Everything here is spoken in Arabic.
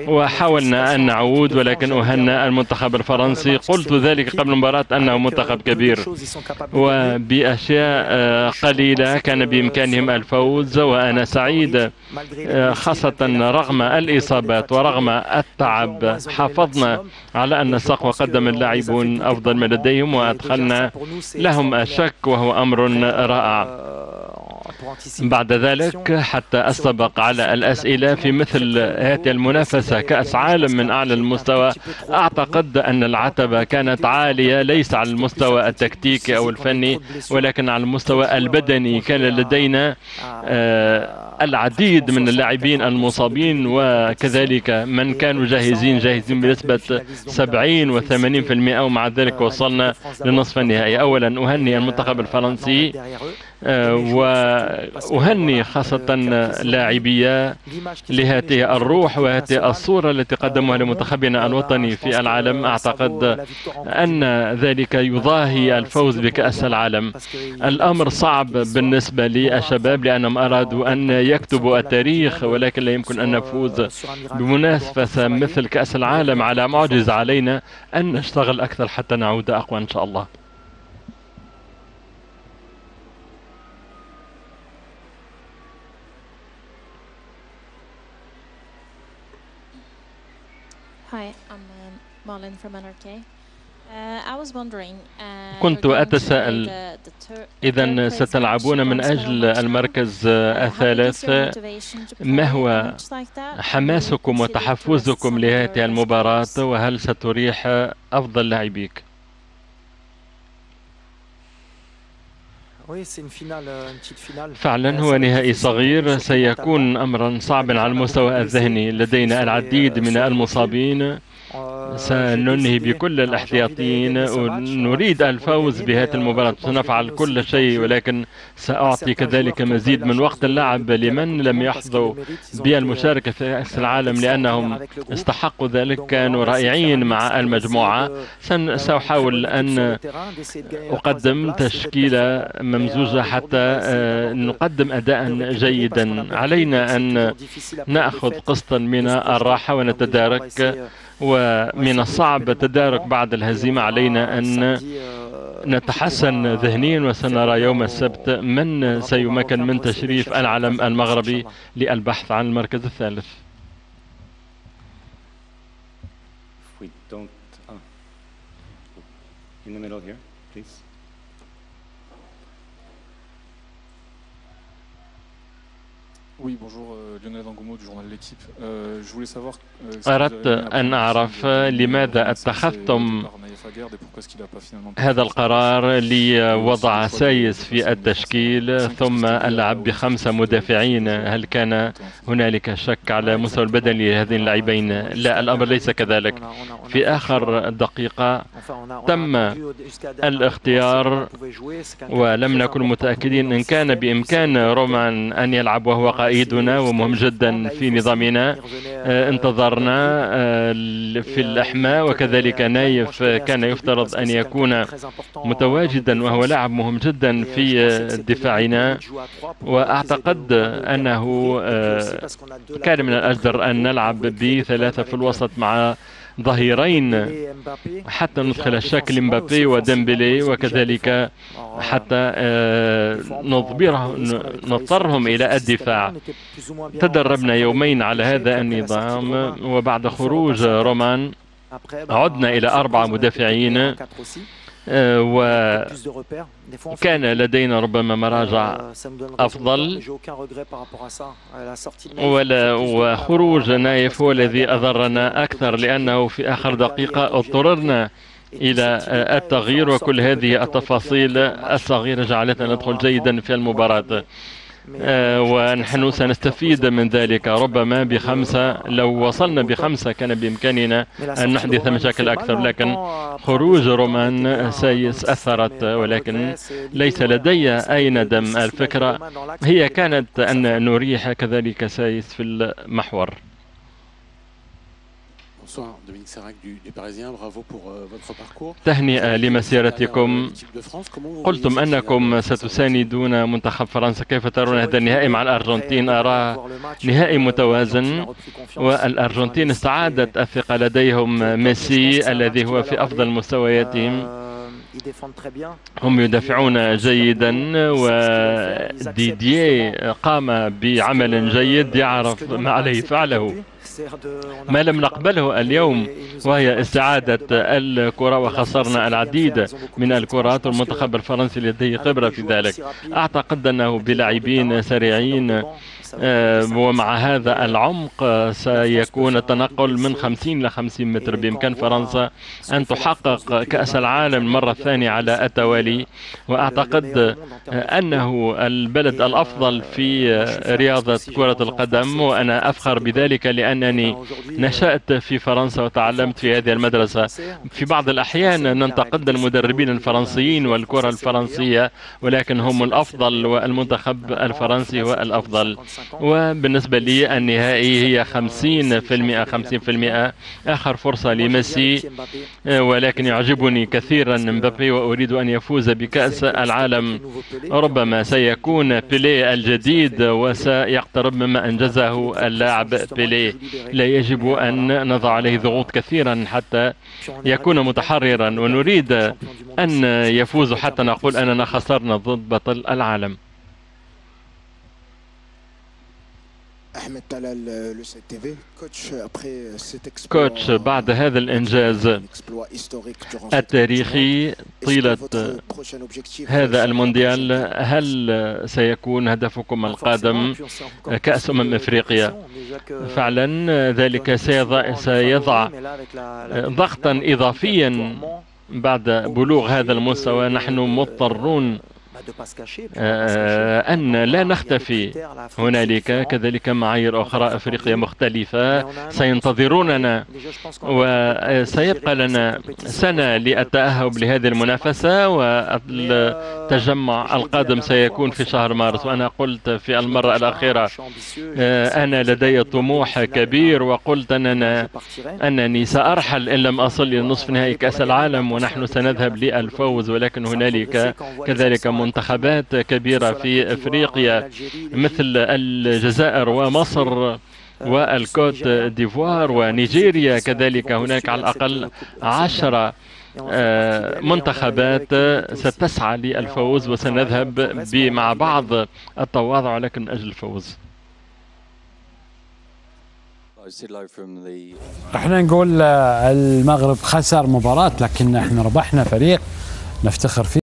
وحاولنا أن نعود، ولكن أهنا المنتخب الفرنسي. قلت ذلك قبل المباراة أنه منتخب كبير، وبأشياء قليلة كان بإمكانهم الفوز، وأنا سعيد خاصة رغم الإصابات ورغم التعب حافظنا على أن السقف وقدم اللاعبون أفضل ما لديهم، وأدخلنا لهم الشك وهو أمر رائع. بعد ذلك حتى أسبق على الأسئلة، في مثل هذه المنافسة كأس عالم من أعلى المستوى، أعتقد أن العتبة كانت عالية، ليس على المستوى التكتيكي أو الفني ولكن على المستوى البدني. كان لدينا العديد من اللاعبين المصابين، وكذلك من كانوا جاهزين بنسبة 70 و80%، ومع ذلك وصلنا لنصف النهائي. أولا أهني المنتخب الفرنسي، وأهني خاصة لاعبية لهذه الروح وهذه الصورة التي قدموها لمنتخبنا الوطني في العالم. أعتقد أن ذلك يضاهي الفوز بكأس العالم. الأمر صعب بالنسبة للشباب لأنهم أرادوا أن يكتبوا التاريخ، ولكن لا يمكن أن نفوز بمنافسة مثل كأس العالم على معجزة. علينا أن نشتغل أكثر حتى نعود أقوى إن شاء الله. Hi, I'm Marlon from NRK. I was wondering, كنت أتساءل، إذا ستلعبون من أجل المركز الثالث، ما هو حماسكم وتحفزكم لهذه المباراة، وهل ستريح أفضل لاعبيك؟ فعلا هو نهائي صغير، سيكون أمرا صعبا على المستوى الذهني. لدينا العديد من المصابين، سننهي بكل الاحتياطيين، ونريد الفوز بهذه المباراة. سنفعل كل شيء، ولكن سأعطي كذلك مزيد من وقت اللعب لمن لم يحظوا بالمشاركة في كأس العالم لأنهم استحقوا ذلك، كانوا رائعين مع المجموعة. سأحاول أن أقدم تشكيلة ممزوجة حتى نقدم أداء جيدا. علينا أن نأخذ قسطا من الراحة ونتدارك، ومن الصعب التدارك بعد الهزيمة. علينا أن نتحسن ذهنيا، وسنرى يوم السبت من سيمكن من تشريف العلم المغربي للبحث عن المركز الثالث. أردت أن أعرف لماذا اتخذتم هذا القرار لوضع سايس في التشكيل ثم اللعب ب5 مدافعين؟ هل كان هنالك شك على مستوى البدني لهذين اللاعبين؟ لا، الأمر ليس كذلك. في آخر دقيقة تم الاختيار، ولم نكن متأكدين إن كان بإمكان رومان أن يلعب، وهو قائدنا ومهم جدا في نظامنا. انتظرنا في الإحماء، وكذلك نايف كان يفترض أن يكون متواجدا، وهو لاعب مهم جدا في دفاعنا. وأعتقد أنه كان من الأجدر أن نلعب ب3 في الوسط مع ظهيرين حتى ندخل الشكل مبابي وديمبلي، وكذلك حتى نضطرهم إلى الدفاع. تدربنا يومين على هذا النظام، وبعد خروج رومان عدنا إلى 4 مدافعين، وكان لدينا ربما مراجع أفضل، وخروج نايف هو الذي أضرنا أكثر، لأنه في آخر دقيقة اضطررنا إلى التغيير، وكل هذه التفاصيل الصغيرة جعلتنا ندخل جيدا في المباراة، ونحن سنستفيد من ذلك. ربما ب5، لو وصلنا ب5 كان بإمكاننا أن نحدث مشاكل أكثر، لكن خروج رومان سايس أثرت، ولكن ليس لدي أي ندم. الفكرة هي كانت أن نريح كذلك سايس في المحور. تهنئة لمسيرتكم. قلتم أنكم ستساندون منتخب فرنسا، كيف ترون هذا النهائي مع الأرجنتين؟ أراه نهائي متوازن، والأرجنتين استعادت الثقة، لديهم ميسي الذي هو في أفضل مستوياتهم، هم يدافعون جيدا، وديدييه قام بعمل جيد، يعرف ما عليه فعله. ما لم نقبله اليوم وهي استعادة الكرة، وخسرنا العديد من الكرات، والمنتخب الفرنسي لديه خبرة في ذلك. أعتقد أنه بلاعبين سريعين ومع هذا العمق سيكون التنقل من 50 إلى 50 متر. بإمكان فرنسا أن تحقق كأس العالم المرة الثانية على التوالي، وأعتقد أنه البلد الأفضل في رياضة كرة القدم، وأنا أفخر بذلك لأنني نشأت في فرنسا وتعلمت في هذه المدرسة. في بعض الأحيان ننتقد المدربين الفرنسيين والكرة الفرنسية، ولكن هم الأفضل والمنتخب الفرنسي هو الأفضل. وبالنسبة لي النهائي هي 50% 50%. آخر فرصة لميسي، ولكن يعجبني كثيرا مبابي وأريد أن يفوز بكأس العالم. ربما سيكون بيليه الجديد وسيقترب مما أنجزه اللاعب بيليه. لا يجب أن نضع عليه ضغوط كثيرا حتى يكون متحررا، ونريد أن يفوز حتى نقول أننا خسرنا ضد بطل العالم. كوتش، بعد هذا الإنجاز التاريخي طيلة هذا المونديال، هل سيكون هدفكم القادم كأس أفريقيا؟ فعلا ذلك سيضع ضغطا إضافيا بعد بلوغ هذا المستوى. نحن مضطرون أن لا نختفي. هنالك كذلك معايير أخرى أفريقية مختلفة سينتظروننا، وسيبقى لنا سنة للتأهب لهذه المنافسة، والتجمع القادم سيكون في شهر مارس. وأنا قلت في المرة الأخيرة أنا لدي طموح كبير، وقلت أنني سأرحل إن لم أصل إلى نصف نهائي كأس العالم، ونحن سنذهب للفوز. ولكن هنالك كذلك منتخبات كبيرة في أفريقيا مثل الجزائر ومصر والكوت ديفوار ونيجيريا، كذلك هناك على الأقل 10 منتخبات ستسعى للفوز، وسنذهب مع بعض التواضع ولكن من أجل الفوز. احنا نقول المغرب خسر مباراة، لكن احنا ربحنا فريق نفتخر فيه.